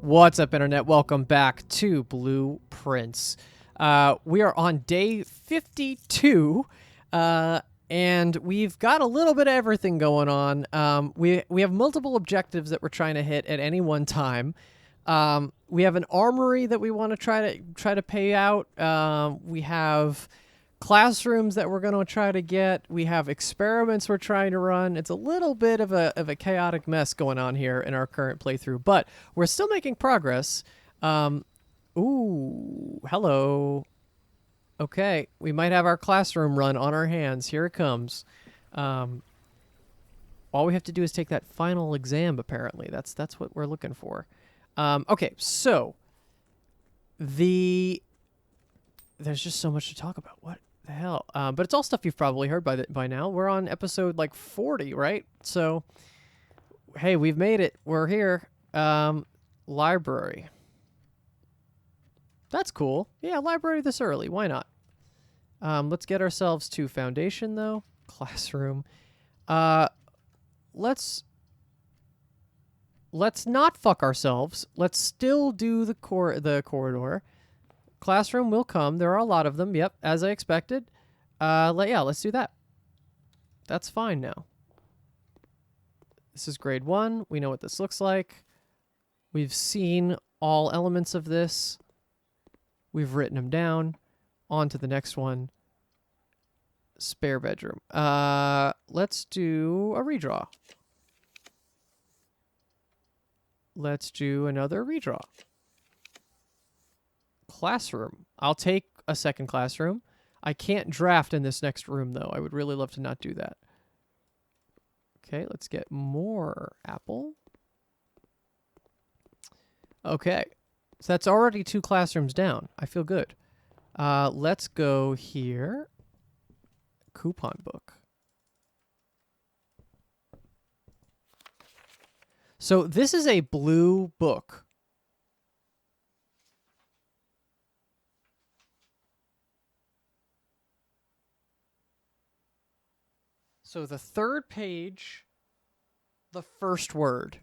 What's up, Internet? Welcome back to Blueprints. We are on day 52, and we've got a little bit of everything going on. We have multiple objectives that we're trying to hit at any one time. We have an armory that we want to try to pay out. We have classrooms that we're going to try to get. We have experiments we're trying to run. It's a little bit of a chaotic mess going on here in our current playthrough, but we're still making progress. Ooh, hello. Okay, we might have our classroom run on our hands. Here it comes. All we have to do is take that final exam, apparently. That's what we're looking for. Okay, so there's just so much to talk about. What the hell? But it's all stuff you've probably heard by now. We're on episode like 40, right? So, hey, we've made it. We're here. Library. That's cool. Yeah, library this early. Why not? Let's get ourselves to foundation, though. Classroom. Let's not fuck ourselves. Let's still do the corridor. Classroom will come. There are a lot of them. Yep, as I expected. Let's do that. That's fine now. This is grade 1. We know what this looks like. We've seen all elements of this. We've written them down. On to the next one. Spare bedroom. Let's do a redraw. Let's do another redraw. Classroom. I'll take a second classroom. I can't draft in this next room, though. I would really love to not do that. Okay, let's get more apple. Okay, so that's already 2 classrooms down. I feel good. Let's go here. Coupon book. So this is a blue book. So the third page, the first word.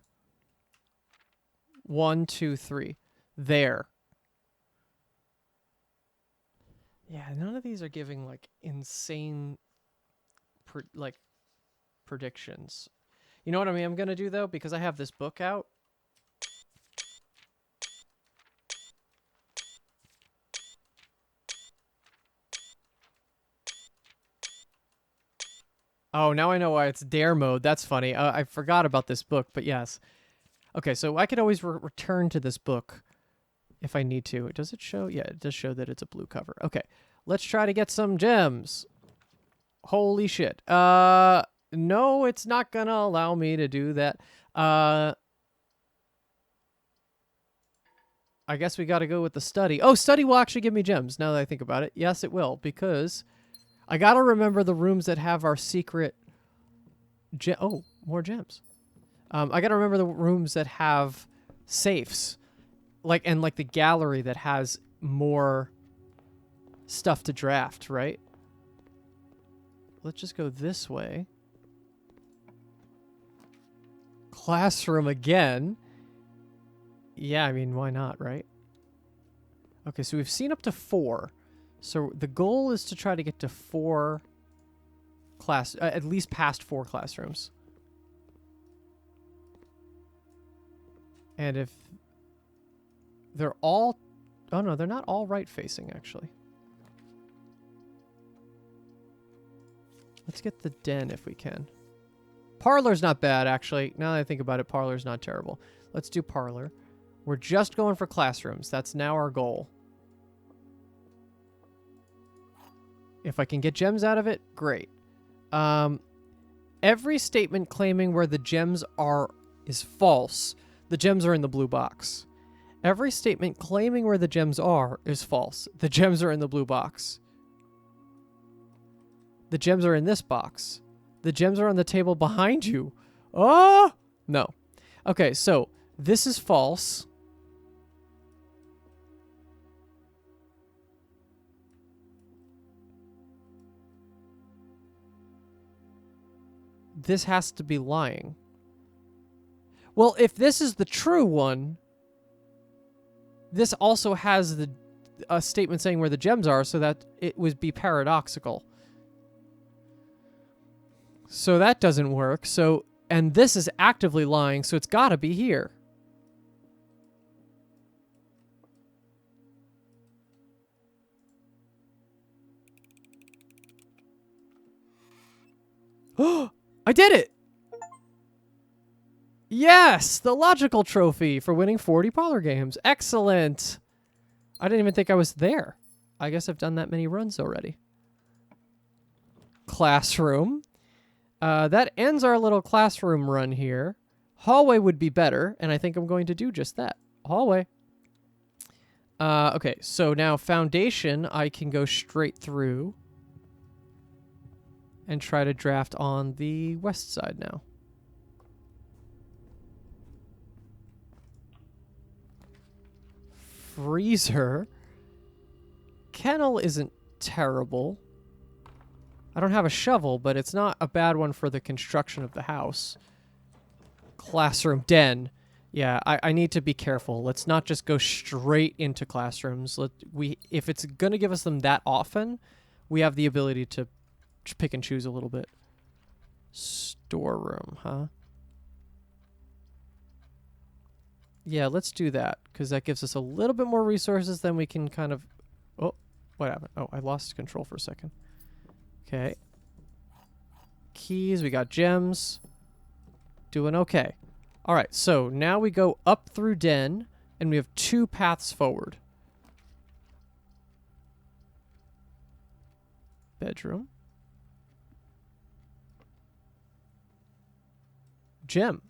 1, 2, 3. There. Yeah, none of these are giving like insane predictions. You know what I'm going to do, though? Because I have this book out. Oh, now I know why it's dare mode. That's funny. I forgot about this book, but yes. Okay, so I could always return to this book if I need to. Does it show? Yeah, it does show that it's a blue cover. Okay, let's try to get some gems. Holy shit. No, it's not going to allow me to do that. I guess we got to go with the study. Oh, study will actually give me gems now that I think about it. Yes, it will, because I got to remember the rooms that have our secret oh, more gems. I got to remember the rooms that have safes. Like the gallery that has more stuff to draft, right? Let's just go this way. Classroom again. Yeah, I mean, why not, right? Okay, so we've seen up to 4. So the goal is to try to get to 4 at least past 4 classrooms. And if they're all, oh no, they're not all right facing, actually. Let's get the den if we can. Parlor's not bad, actually. Now that I think about it, parlor's not terrible. Let's do parlor. We're just going for classrooms. That's now our goal. If I can get gems out of it, great. Every statement claiming where the gems are is false. The gems are in the blue box. Every statement claiming where the gems are is false. The gems are in the blue box. The gems are in this box. The gems are on the table behind you. Oh! No. Okay, so this is false. This has to be lying. Well, if this is the true one, this also has a statement saying where the gems are, so that it would be paradoxical. So that doesn't work. So, and this is actively lying, so it's got to be here. Oh, I did it! Yes! The logical trophy for winning 40 parlor games. Excellent! I didn't even think I was there. I guess I've done that many runs already. Classroom. That ends our little classroom run here. Hallway would be better, and I think I'm going to do just that. Hallway. Okay, so now foundation, I can go straight through and try to draft on the west side now. Freezer. Kennel isn't terrible. I don't have a shovel, but it's not a bad one for the construction of the house. Classroom. Den. Yeah, I need to be careful. Let's not just go straight into classrooms. If it's going to give us them that often, we have the ability to pick and choose a little bit. Storeroom, huh? Yeah, let's do that, because that gives us a little bit more resources than we can kind of... Oh, what happened? Oh, I lost control for a second. Okay. Keys, we got gems. Doing okay. All right, so now we go up through den, and we have 2 paths forward. Bedroom. Gem.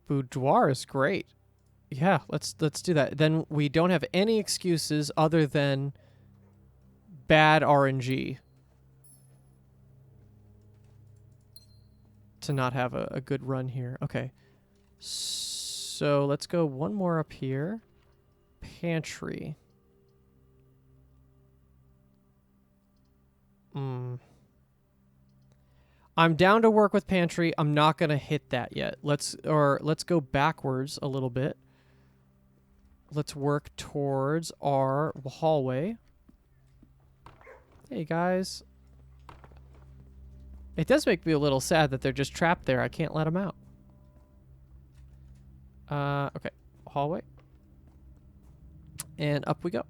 Boudoir is great. Yeah, let's do that. Then we don't have any excuses other than bad RNG to not have a good run here. Okay. So let's go one more up here. Pantry. I'm down to work with pantry. I'm not going to hit that yet. Let's go backwards a little bit. Let's work towards our hallway. Hey, guys. It does make me a little sad that they're just trapped there. I can't let them out. Okay. Hallway. And up we go.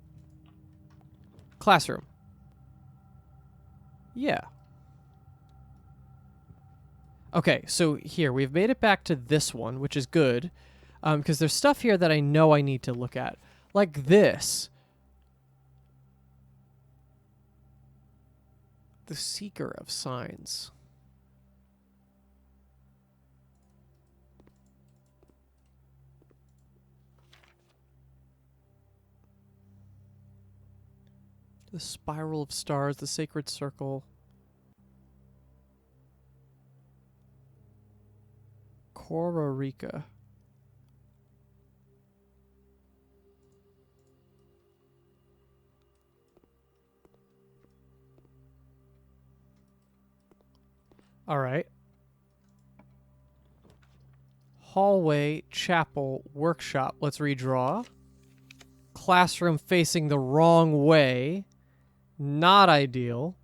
Classroom. Yeah. Okay, so here, we've made it back to this one, which is good. Because there's stuff here that I know I need to look at. Like this. The Seeker of Signs. The Spiral of Stars, the Sacred Circle. Kororika. All right. Hallway, chapel, workshop. Let's redraw. Classroom facing the wrong way. Not ideal.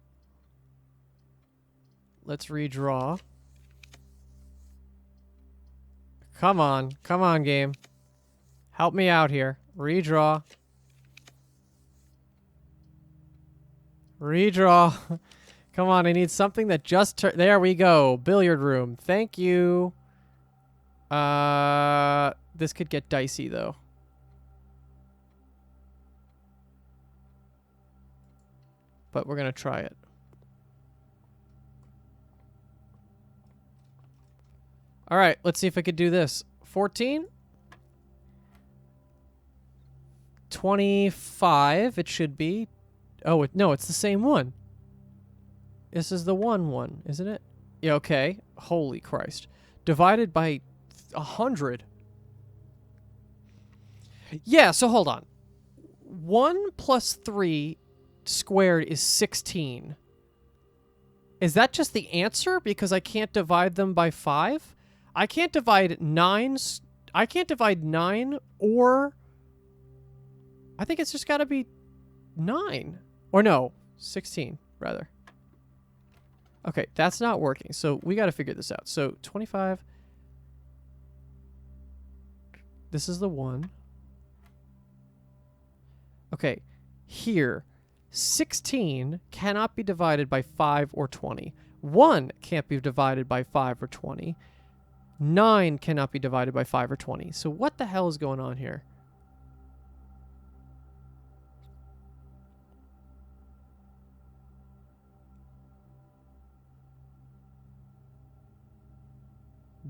Let's redraw. Come on. Come on, game. Help me out here. Redraw. Redraw. Come on, I need something that just there we go. Billiard room. Thank you. This could get dicey, though. But we're going to try it. All right, let's see if I could do this. 14. 25, it should be. Oh, no, it's the same one. This is the 1, isn't it? Yeah, okay. Holy Christ. Divided by 100. Yeah, so hold on. 1 plus 3 squared is 16. Is that just the answer? Because I can't divide them by 5? I can't divide 9. I can't divide 9 or... I think it's just got to be 9. Or no, 16, rather. Okay, that's not working. So we got to figure this out. So 25. This is the 1. Okay, here. 16 cannot be divided by 5 or 20. 1 can't be divided by 5 or 20. 9 cannot be divided by 5 or 20. So what the hell is going on here?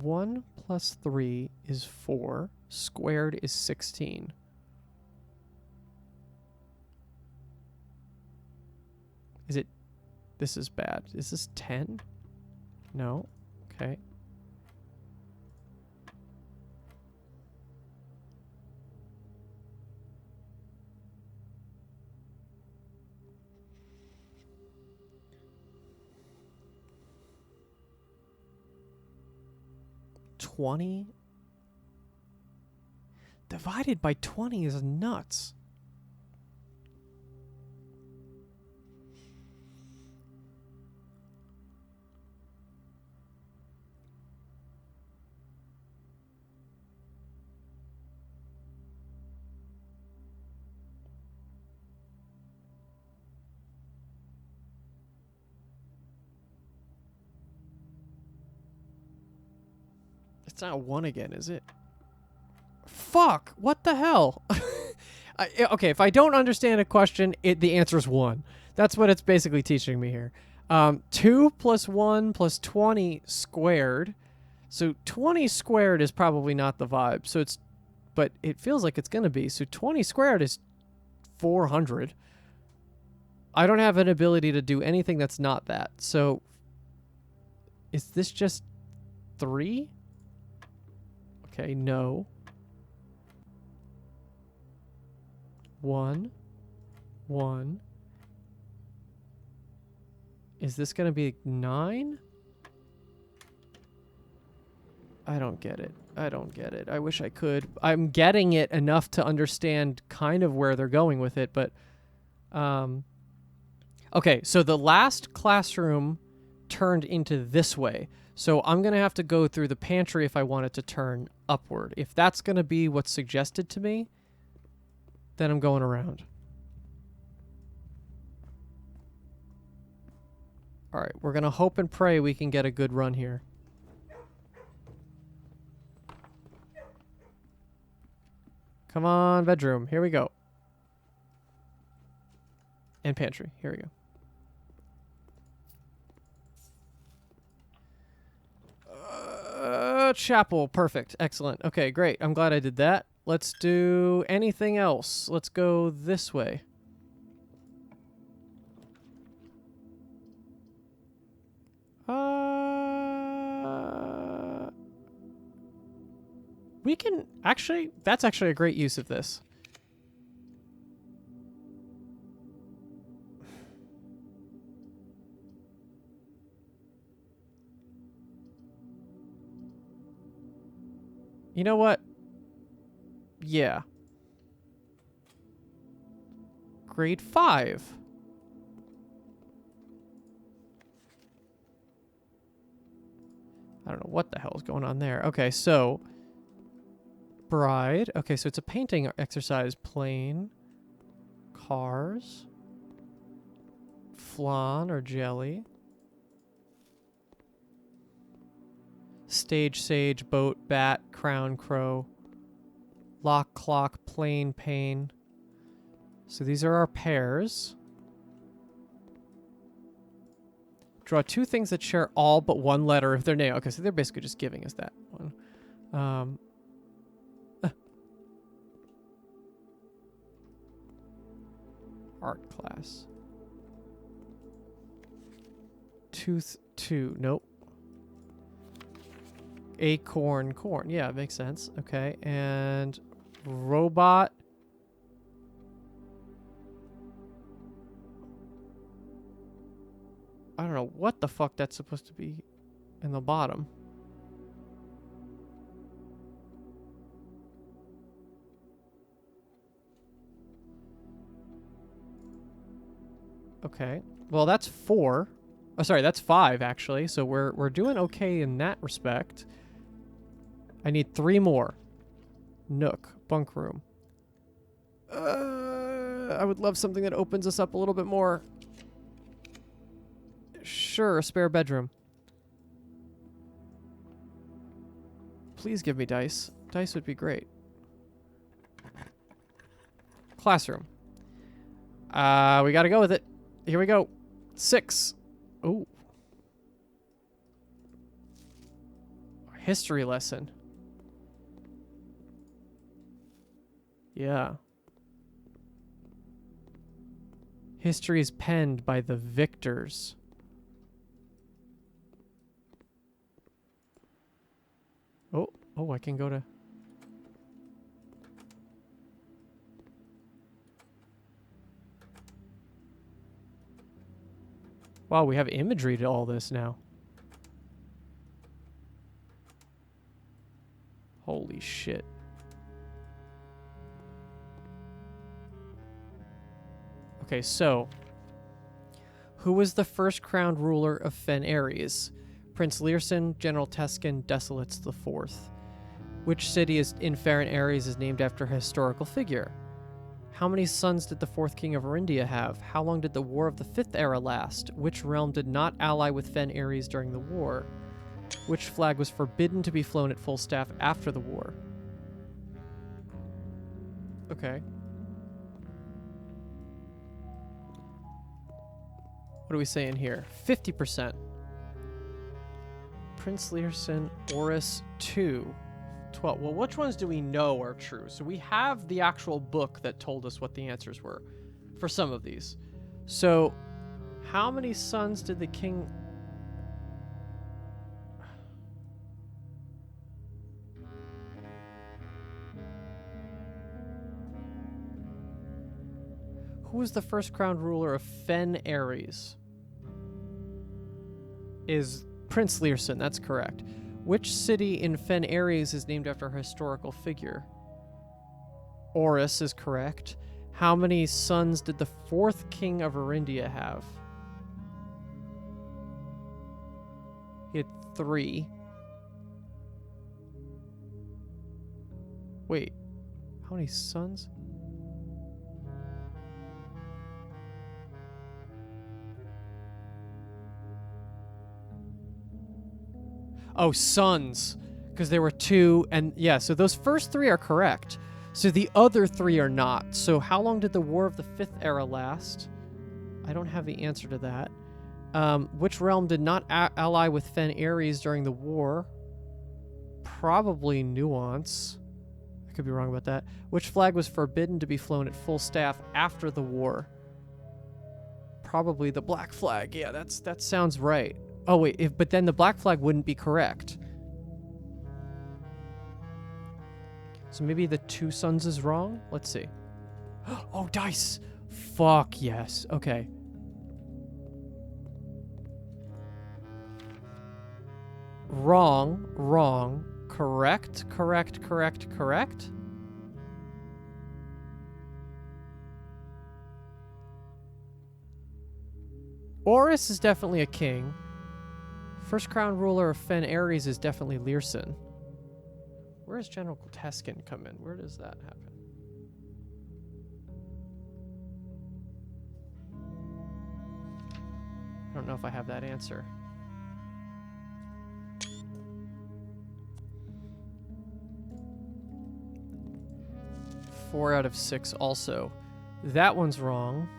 One plus 3 is 4. Squared is 16. Is it... This is bad. Is this 10? No. Okay. $20 divided by 20 is nuts. It's not 1 again, is it? Fuck! What the hell? Okay, if I don't understand a question, the answer is 1. That's what it's basically teaching me here. 2 plus 1 plus 20 squared. So 20 squared is probably not the vibe. So it's... But it feels like it's going to be. So 20 squared is 400. I don't have an ability to do anything that's not that. So... Is this just 3? Okay, no. 1, 1. Is this going to be 9? I don't get it. I don't get it. I wish I could. I'm getting it enough to understand kind of where they're going with it, but... Okay, so the last classroom turned into this way. So I'm going to have to go through the pantry if I want it to turn upward. If that's going to be what's suggested to me, then I'm going around. All right, we're going to hope and pray we can get a good run here. Come on, bedroom. Here we go. And pantry. Here we go. Chapel. Perfect. Excellent. Okay, great. I'm glad I did that. Let's do anything else. Let's go this way. We can actually... That's actually a great use of this. You know what? Yeah. Grade 5. I don't know what the hell is going on there. Okay, so... Bride. Okay, so it's a painting exercise. Plain. Cars. Flan or jelly. Stage, sage, boat, bat, crown, crow. Lock, clock, plane, pane. So these are our pairs. Draw 2 things that share all but one letter of their name. Okay, so they're basically just giving us that one. Art class. Tooth 2. Nope. Acorn, corn. Yeah, it makes sense. Okay, and robot. I don't know what the fuck that's supposed to be in the bottom. Okay. Well, that's 4. Oh, sorry, that's 5 actually. So we're doing okay in that respect. I need 3 more. Nook, bunk room. I would love something that opens us up a little bit more. Sure, a spare bedroom. Please give me dice. Dice would be great. Classroom. We gotta go with it. Here we go. 6. Ooh. History lesson. Yeah. History is penned by the victors. Oh, I can go to... Wow, we have imagery to all this now. Holy shit. Okay, so... Who was the first crowned ruler of Fen Ares? Prince Learson, General Teskin, Desolates the Fourth. Which city is in Fen Ares is named after a historical figure? How many sons did the fourth king of Arindia have? How long did the War of the Fifth Era last? Which realm did not ally with Fen Ares during the war? Which flag was forbidden to be flown at full staff after the war? Okay. What are we saying here? 50%. Prince Learson, Oris 2. 12. Well, which ones do we know are true? So we have the actual book that told us what the answers were for some of these. So how many sons did the king... Who was the first crowned ruler of Fen Ares? Is Prince Learson, that's correct. Which city in Fen Ares is named after a historical figure? Oris is correct. How many sons did the fourth king of Arindia have? He had 3. Wait, how many sons? Oh, sons. Because there were 2, and yeah, so those first 3 are correct. So the other 3 are not. So how long did the War of the Fifth Era last? I don't have the answer to that. Which realm did not ally with Fen Ares during the war? Probably Nuance. I could be wrong about that. Which flag was forbidden to be flown at full staff after the war? Probably the black flag. Yeah, that sounds right. Oh, wait, but then the black flag wouldn't be correct. So maybe the 2 sons is wrong? Let's see. Oh, dice! Fuck yes. Okay. Wrong. Correct. Oris is definitely a king. First crown ruler of Fen Ares is definitely Learson. Where does General Teskin come in? Where does that happen? I don't know if I have that answer. Four out of 6 also. That one's wrong.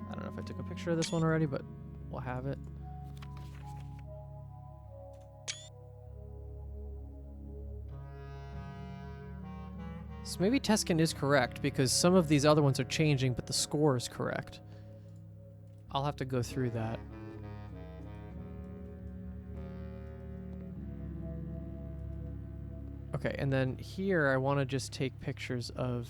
I don't know if I took a picture of this one already, but we'll have it. So maybe Teskin is correct, because some of these other ones are changing, but the score is correct. I'll have to go through that. Okay, and then here I want to just take pictures of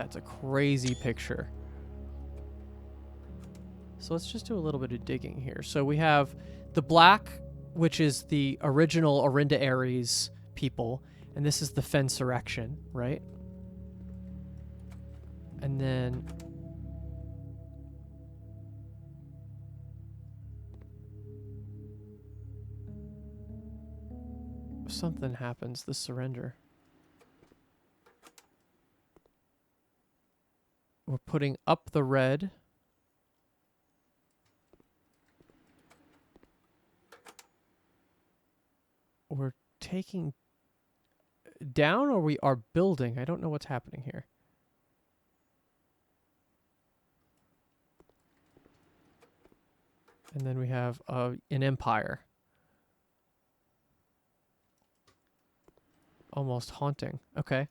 That's a crazy picture. So let's just do a little bit of digging here. So we have the black, which is the original Orinda Aries people, and this is the Fensurrection, right? And then if something happens, the surrender. We're putting up the red. We're taking down, or we are building. I don't know what's happening here. And then we have an empire. Almost haunting. Okay.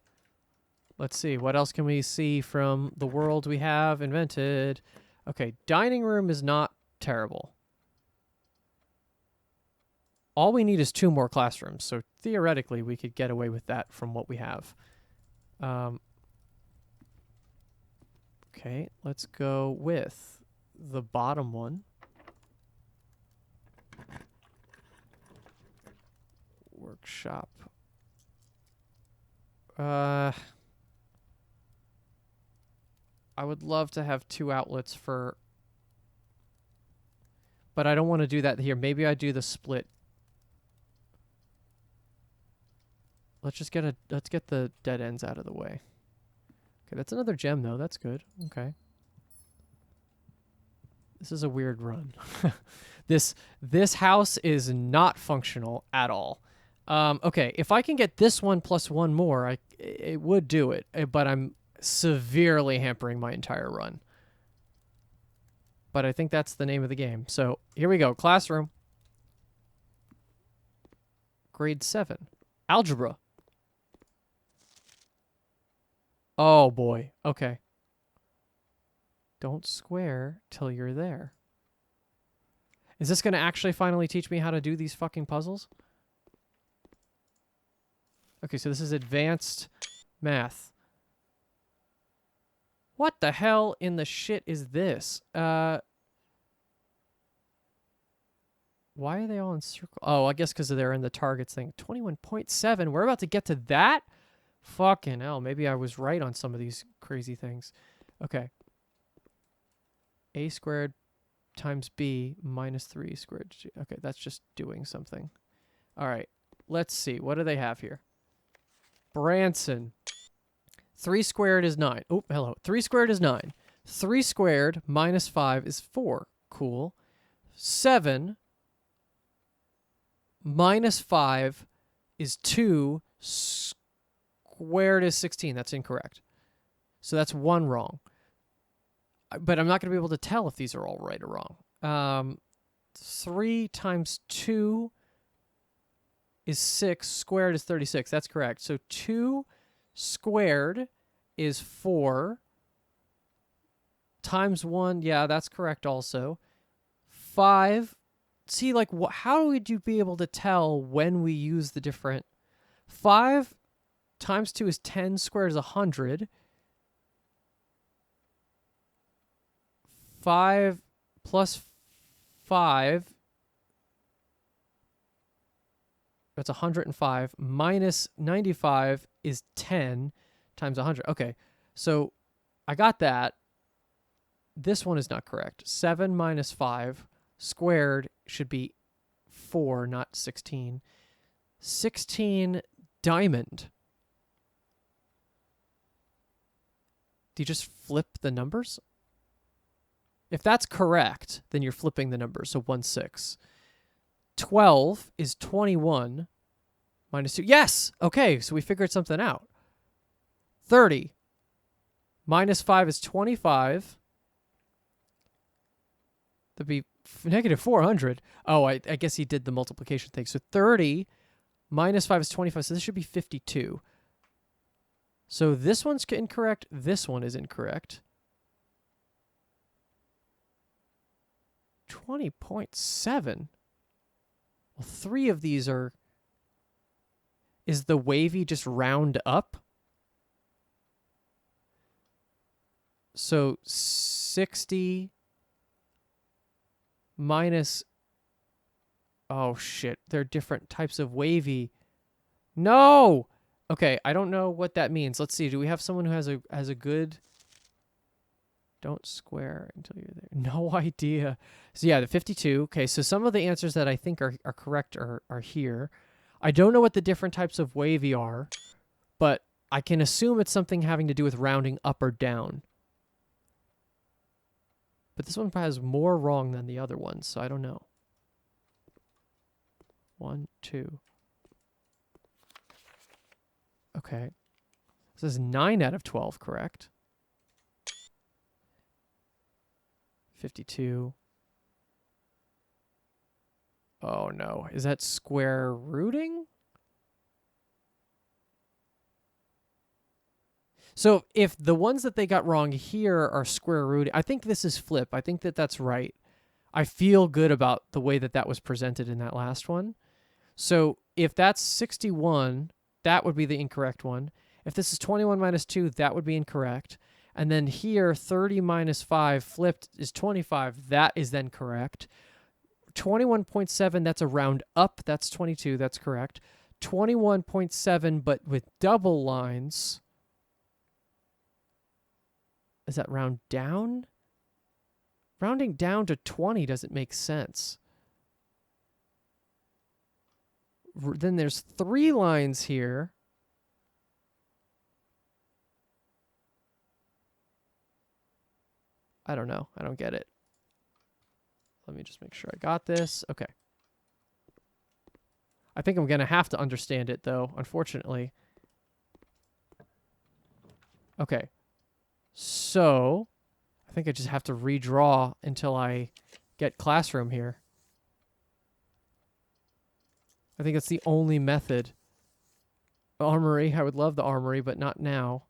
Let's see. What else can we see from the world we have invented? Okay, dining room is not terrible. All we need is 2 more classrooms, so theoretically we could get away with that from what we have. Okay, let's go with the bottom one. Workshop. I would love to have 2 outlets for, but I don't want to do that here. Maybe I do the split. Let's get the dead ends out of the way. Okay, that's another gem though. That's good. Okay. This is a weird run. This house is not functional at all. Okay, if I can get this one plus 1 more, it would do it, but I'm severely hampering my entire run. But I think that's the name of the game. So here we go. Classroom. Grade 7. Algebra. Oh boy. Okay. Don't square till you're there. Is this going to actually finally teach me how to do these fucking puzzles? Okay, so this is advanced math. What the hell in the shit is this? Why are they all in circle? Oh, I guess because they're in the targets thing. 21.7. We're about to get to that? Fucking hell. Maybe I was right on some of these crazy things. Okay. A squared times B minus 3 squared. Okay, that's just doing something. All right. Let's see. What do they have here? Branson. 3 squared is 9. Oh, hello. 3 squared is 9. 3 squared minus 5 is 4. Cool. 7 minus 5 is 2. Squared is 16. That's incorrect. So that's 1 wrong. But I'm not going to be able to tell if these are all right or wrong. 3 times 2 is 6. Squared is 36. That's correct. So 2 squared is 4 times 1. Yeah, that's correct also. 5. See, like, how would you be able to tell when we use the different? 5 times 2 is 10. Squared is 100. 5 plus 5, that's 105, minus 95 is 10 times 100. Okay, so I got that. This one is not correct. 7 minus 5 squared should be 4, not 16. 16 diamond. Do you just flip the numbers? If that's correct, then you're flipping the numbers. So 1, 6. 12 is 21 minus 2. Yes! Okay, so we figured something out. 30 minus 5 is 25. That'd be negative 400. Oh, I guess he did the multiplication thing. So 30 minus 5 is 25. So this should be 52. So this one's incorrect. This one is incorrect. 20.7. Well, 3 of these are... Is the wavy just round up? So 60 minus... Oh, shit. They're different types of wavy. No! Okay, I don't know what that means. Let's see. Do we have someone who has a good... Don't square until you're there. No idea. So yeah, the 52. Okay, so some of the answers that I think are correct are here. I don't know what the different types of wavy are, but I can assume it's something having to do with rounding up or down. But this one has more wrong than the other ones, so I don't know. 1, 2. Okay. This is 9 out of 12, correct? 52. Oh no. Is that square rooting? So if the ones that they got wrong here are square rooting, I think this is flip. I think that that's right. I feel good about the way that that was presented in that last one. So if that's 61, that would be the incorrect one. If this is 21 minus 2, that would be incorrect. And then here, 30 minus 5 flipped is 25. That is then correct. 21.7, that's a round up. That's 22. That's correct. 21.7, but with double lines. Is that round down? Rounding down to 20 doesn't make sense. Then there's 3 lines here. I don't know. I don't get it. Let me just make sure I got this. Okay. I think I'm going to have to understand it, though, unfortunately. Okay. So, I think I just have to redraw until I get classroom here. I think it's the only method. Armory. I would love the armory, but not now.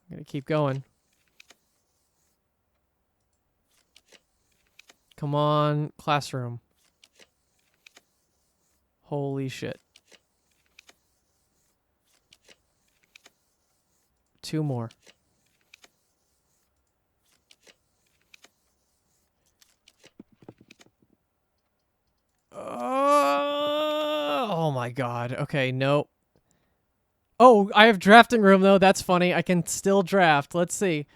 I'm going to keep going. Come on, classroom. Holy shit. 2 more. Oh my god. Okay, nope. Oh, I have drafting room though. That's funny. I can still draft. Let's see.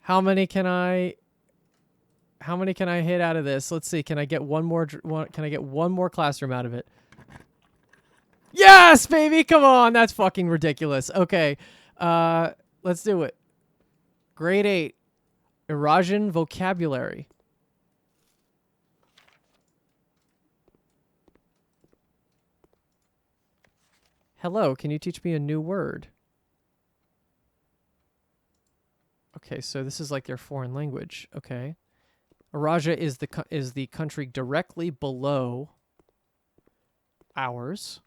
How many can I hit out of this? Let's see. Can I get one more classroom out of it? Yes, baby. Come on. That's fucking ridiculous. Okay. Let's do it. Grade 8. Eurasian vocabulary. Hello, can you teach me a new word? Okay, so this is like their foreign language. Okay. Eurasia is the country directly below ours.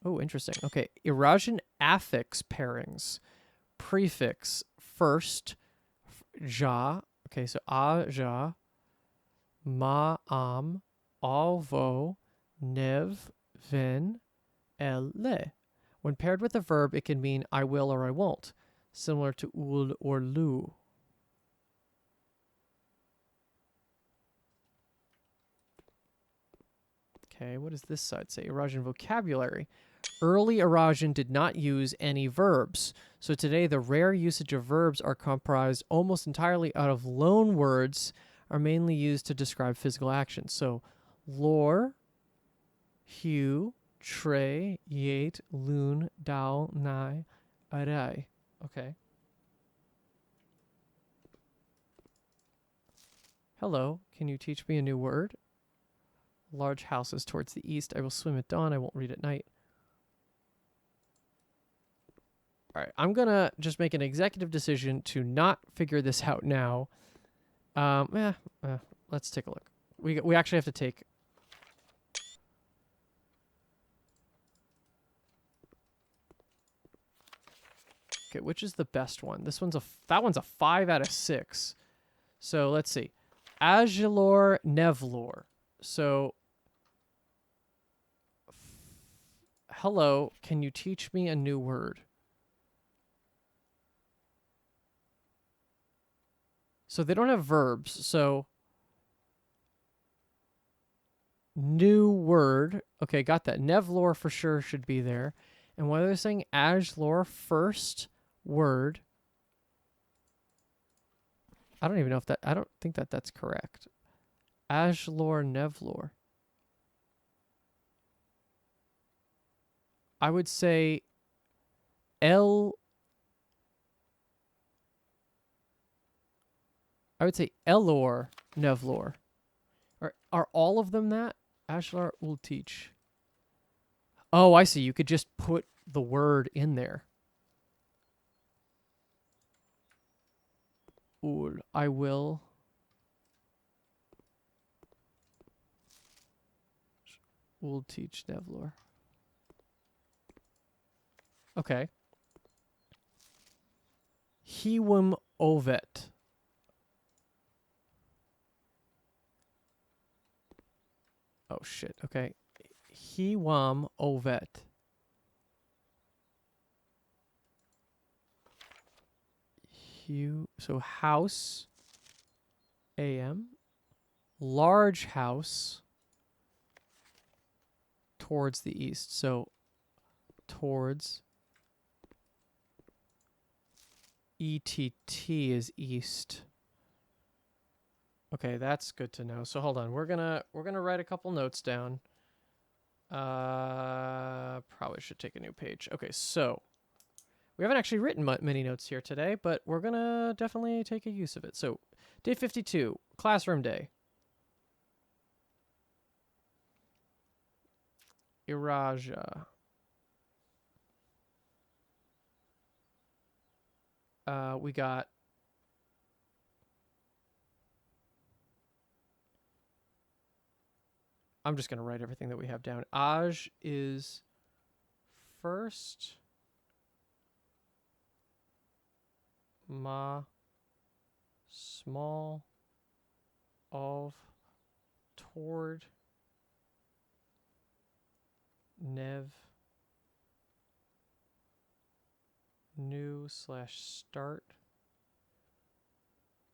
Oh, interesting. Okay, Eurasian affix pairings. Prefix first, ja. Okay, so a, ja. Ma, am. Al, vo. Nev, ven. El, le. When paired with a verb, it can mean I will or I won't, similar to ul or lu. Okay, what does this side say? Eurasian vocabulary. Early Eurasian did not use any verbs. So today, the rare usage of verbs are comprised almost entirely out of loan words, are mainly used to describe physical actions. So, lor, hew, tre, yate, loon, dal, nai, arai. Okay. Hello, can you teach me a new word? Large houses towards the east. I will swim at dawn. I won't read at night. All right, I'm going to just make an executive decision to not figure this out now. Let's take a look. We actually have to take... Okay, which is the best one? That one's a 5 out of 6. So let's see. Agilor, Nevlor. So hello, can you teach me a new word? So they don't have verbs. So new word. Okay, got that. Nevlor for sure should be there. And what are they saying? Ajlor first word. I don't even know if that, I don't think that that's correct. Ajlor Nevlor. I would say El. I would say Elor Nevlor. Are all of them that? Ashlar will teach. Oh, I see. You could just put the word in there. Ul. I will. Will teach Nevlor. Okay. Hiwum ovet. Oh shit. Okay. Hiwam ovet. So house. AM. Large house. Towards the east. So towards. ETT is east. Okay, that's good to know. So hold on. We're gonna write a couple notes down. Probably should take a new page. Okay, so we haven't actually written many notes here today, but we're gonna definitely take a use of it. So day 52, classroom day. Iraja. We got I'm just gonna write everything that we have down. Aj is first. Ma small of toward nev new / start.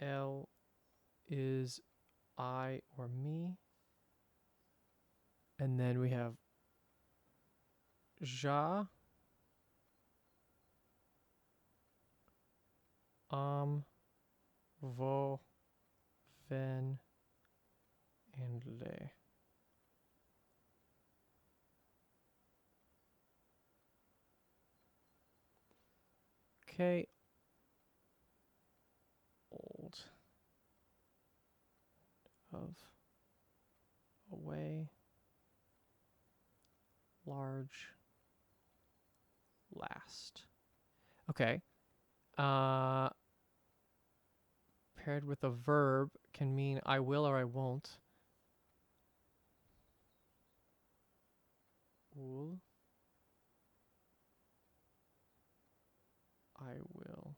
L is I or me. And then we have ja, vo, ven, and le. Okay. Old. Of. Away. Large. Last. Okay. Paired with a verb can mean I will or I won't. Will. I will.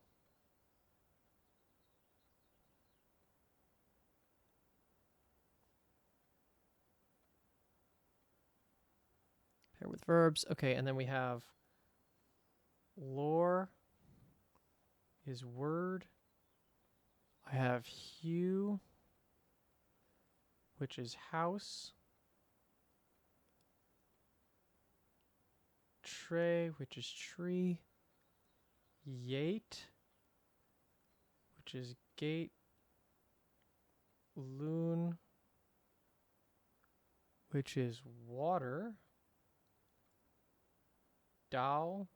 Pair with verbs. Okay, and then we have lore is word. I have hue, which is house. Tray, which is tree. Yate, which is gate. Loon, which is water. Dao,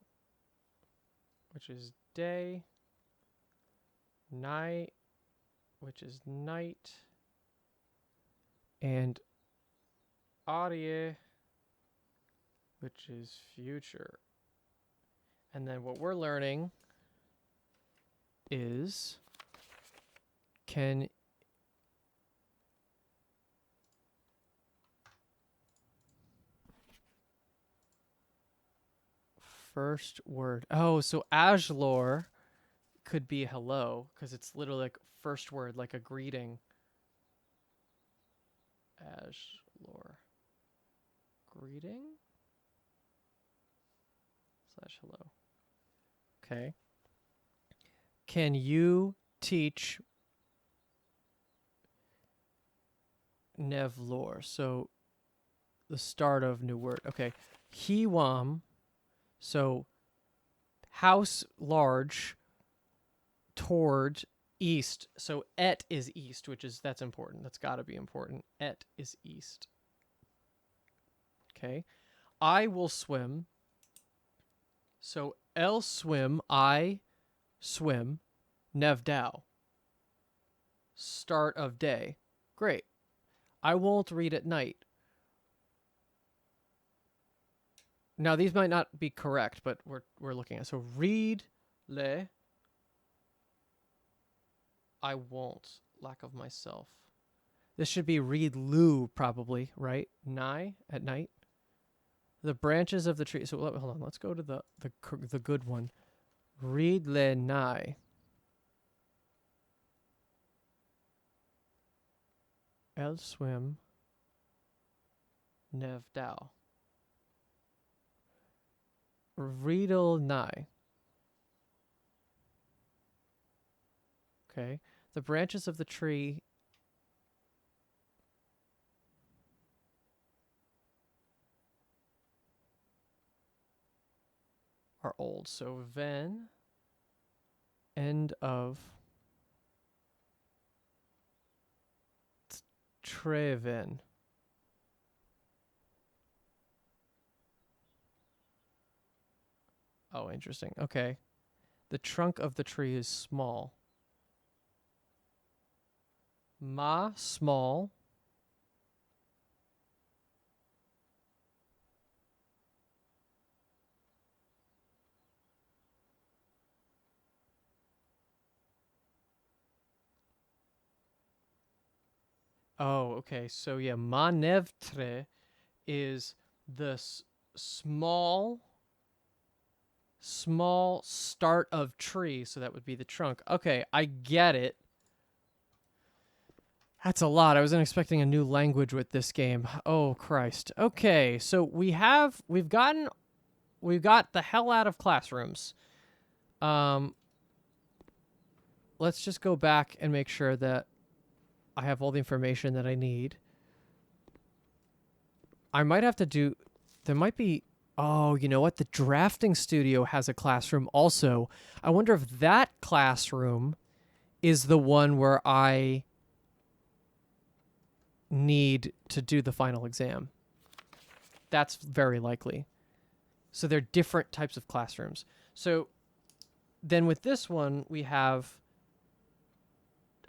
which is day. Night, which is night. And Arie, which is future. And then what we're learning is can first word. Oh, so Ajlor could be hello because it's literally like first word, like a greeting. Ajlor. Greeting? /hello. Okay. Can you teach Nevlor? So the start of new word. Okay. Hiwam. So house large toward east. So et is east, that's important. That's got to be important. Et is east. Okay. I will swim. So el swim, I swim, nevdao. Start of day. Great. I won't read at night. Now these might not be correct, but we're looking at. So read le. I won't. Lack of myself. This should be read lu probably, right? Nigh at night. The branches of the tree. So hold on. Let's go to the good one. Read le nigh. El swim. Nev dao. Riedel nigh. Okay. The branches of the tree are old. So ven, end of treven. Oh, interesting. Okay. The trunk of the tree is small. Ma, small. Oh, okay. So yeah, manevtre is the small start of tree, so that would be the trunk. Okay, I get it. That's a lot. I wasn't expecting a new language with this game. Oh Christ. Okay, so we've got the hell out of classrooms. Let's just go back and make sure that I have all the information that I need. I might have to do... There might be... Oh, you know what? The drafting studio has a classroom also. I wonder if that classroom is the one where I need to do the final exam. That's very likely. So they're different types of classrooms. So then with this one, we have...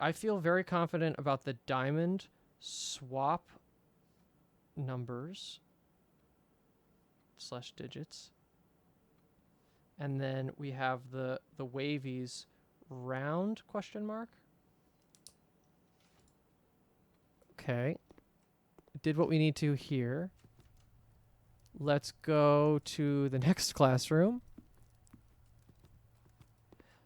I feel very confident about the diamond swap numbers / digits. And then we have the wavies round ? Okay. Did what we need to here. Let's go to the next classroom.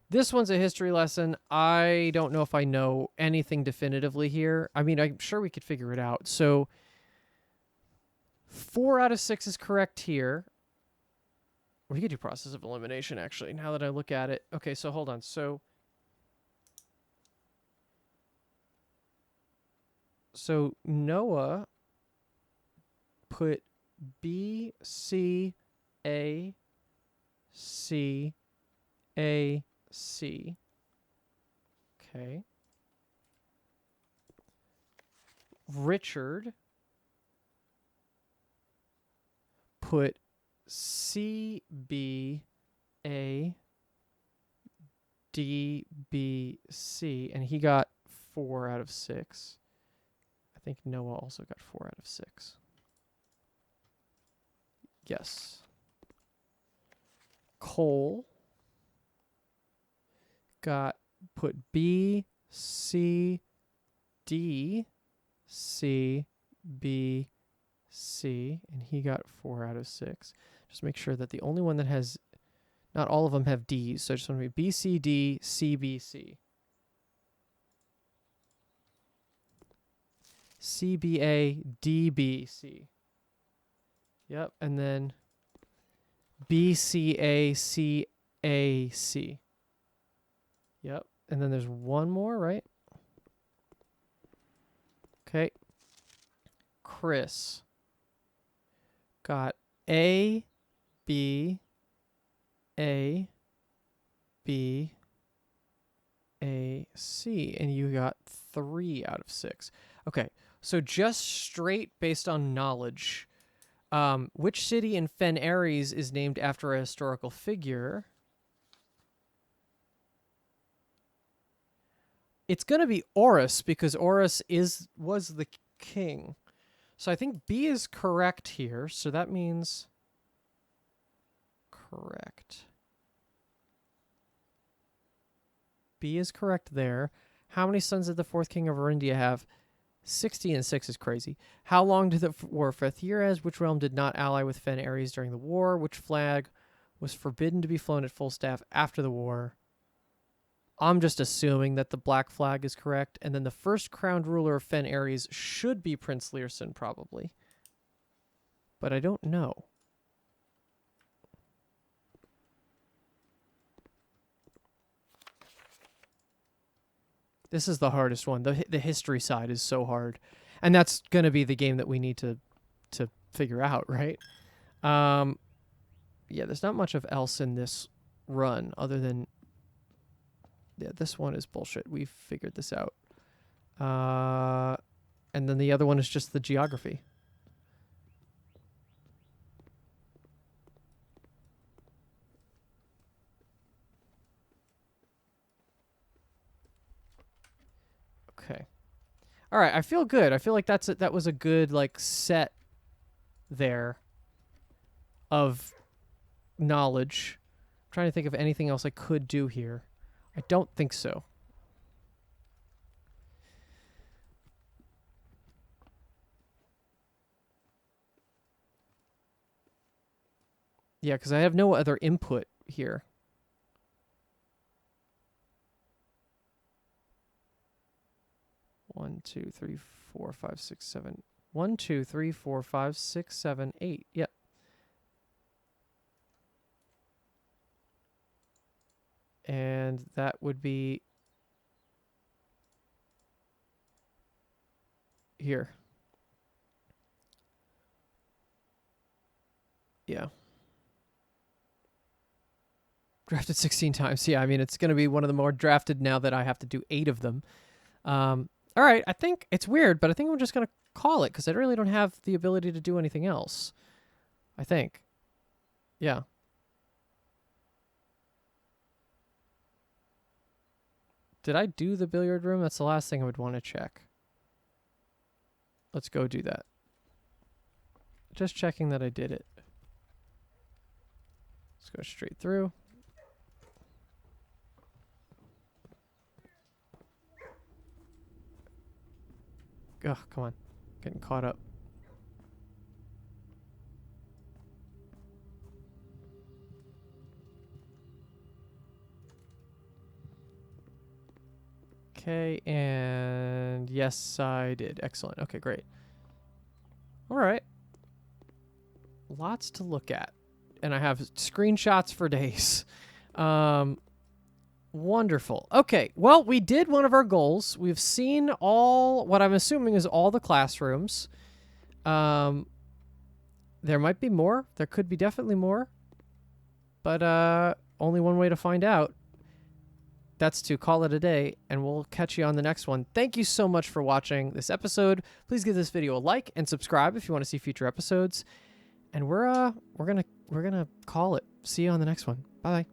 This one's a history lesson. I don't know if I know anything definitively here. I mean, I'm sure we could figure it out. So 4 out of 6 is correct here. We could do process of elimination, actually, now that I look at it. Okay, so hold on. So Noah put B, C, A, C, A, C. Okay. Richard put C, B, A, D, B, C, and he got 4 out of 6. I think Noah also got 4 out of 6. Yes. Cole put B, C, D, C, B, C, and he got 4 out of 6. Just make sure that the only one that has, not all of them have D's, so I just want to be B, C, D, C, B, C. C, B, A, D, B, C. Yep, and then B, C, A, C, A, C. Yep. And then there's one more, right? Okay. Chris got A, B, A, B, A, C, and you got 3 out of 6. Okay, so just straight based on knowledge, which city in Fen Ares is named after a historical figure? It's going to be Horus because Horus was the king. So I think B is correct here. So that means correct. B is correct there. How many sons did the 4th king of Arindia have? 60 and 6 is crazy. How long did the war for Theras? Which realm did not ally with Fen Ares during the war? Which flag was forbidden to be flown at full staff after the war? I'm just assuming that the black flag is correct. And then the first crowned ruler of Fen Ares should be Prince Learson, probably. But I don't know. This is the hardest one. The history side is so hard. And that's going to be the game that we need to figure out, right? Yeah, there's not much of else in this run other than... Yeah, this one is bullshit. We've figured this out. And then the other one is just the geography. Okay. All right, I feel good. I feel like that was a good like set there of knowledge. I'm trying to think of anything else I could do here. I don't think so. Yeah, because I have no other input here. One, two, three, four, five, six, seven. 1, 2, 3, 4, 5, 6, 7, 8. Yep. And that would be here. Yeah. Drafted 16 times. Yeah, I mean, it's going to be one of the more drafted now that I have to do 8 of them. All right, I think it's weird, but I think I'm just going to call it because I really don't have the ability to do anything else. I think. Yeah. Did I do the billiard room? That's the last thing I would want to check. Let's go do that. Just checking that I did it. Let's go straight through. Ugh, come on. Getting caught up. Okay, and yes, I did. Excellent. Okay, great. All right. Lots to look at. And I have screenshots for days. Wonderful. Okay, well, we did one of our goals. We've seen all, what I'm assuming is all the classrooms. There might be more. There could be definitely more. But only one way to find out. That's to call it a day, and we'll catch you on the next one. Thank you so much for watching this episode. Please give this video a like and subscribe if you want to see future episodes. And we're gonna call it. See you on the next one. Bye.